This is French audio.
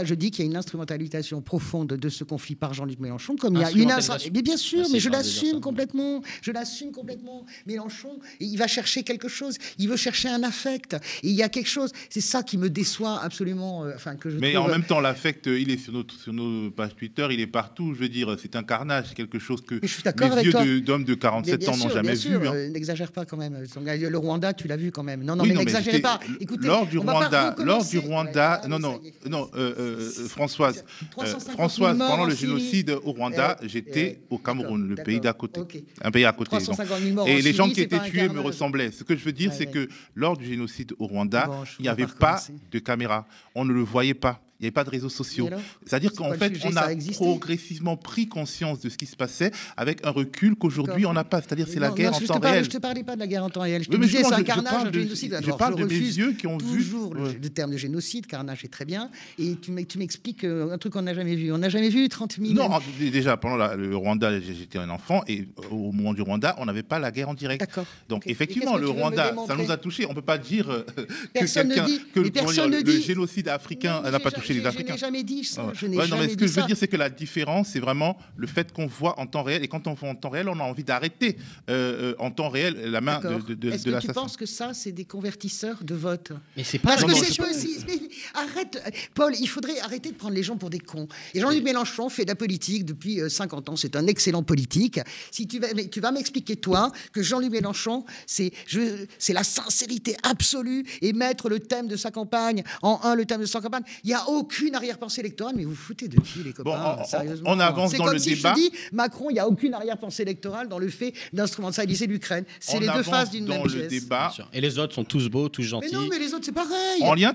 Je dis qu'il y a une instrumentalisation profonde de ce conflit par Jean-Luc Mélenchon, comme il y a une... Mais bien sûr, mais je l'assume complètement. Je l'assume complètement. Mélenchon, il va chercher quelque chose. Il veut chercher un affect. Et il y a quelque chose. C'est ça qui me déçoit absolument. Mais en même temps, l'affect, il est sur nos pages Twitter, il est partout. Je veux dire, c'est un carnage. C'est quelque chose que les vieux d'hommes de 47 ans n'ont jamais vu. N'exagère pas quand même. Le Rwanda, tu l'as vu quand même. Non, mais n'exagérez pas. Écoutez, lors du Rwanda, Françoise, pendant le génocide au Rwanda, j'étais au Cameroun, le pays d'à côté, un pays à côté. Et les gens qui étaient tués me ressemblaient. Ce que je veux dire, c'est que lors du génocide au Rwanda, il n'y avait pas de caméra, on ne le voyait pas. Il n'y avait pas de réseaux sociaux. C'est-à-dire qu'en fait, on a progressivement pris conscience de ce qui se passait avec un recul qu'aujourd'hui, on n'a pas. C'est-à-dire c'est la guerre en temps réel. Je ne te parlais pas de la guerre en temps réel. Je te disais, c'est un carnage, un génocide. Je parle de mes vieux qui ont vu... Toujours le terme de génocide, carnage est très bien. Et tu m'expliques un truc qu'on n'a jamais vu. On n'a jamais vu 30 000... Non, déjà, pendant le Rwanda, j'étais un enfant. Et au moment du Rwanda, on n'avait pas la guerre en direct. D'accord. Donc, effectivement, le Rwanda, ça nous a touchés. On ne peut pas dire que le génocide africain n'a pas touché les Africains. Je n'ai jamais dit ça. Ce que je veux dire, c'est que la différence, c'est vraiment le fait qu'on voit en temps réel. Et quand on voit en temps réel, on a envie d'arrêter en temps réel la main de l'assassin. Est-ce que tu penses que ça, c'est des convertisseurs de vote? Mais c'est pas... Parce que c'est possible. Arrête, Paul, il faudrait arrêter de prendre les gens pour des cons. Et Jean-Luc Mélenchon fait de la politique depuis 50 ans. C'est un excellent politique. Si tu vas m'expliquer, toi, que Jean-Luc Mélenchon, c'est la sincérité absolue et mettre le thème de sa campagne le thème de sa campagne. Il n'y a aucune arrière-pensée électorale, mais vous foutez de qui, les copains, sérieusement. On avance dans le débat. C'est comme si je te dis, Macron, il n'y a aucune arrière-pensée électorale dans le fait d'instrumentaliser l'Ukraine. C'est les deux faces d'une même pièce. Débat. Et les autres sont tous beaux, tous gentils. Mais non, mais les autres, c'est pareil. En lien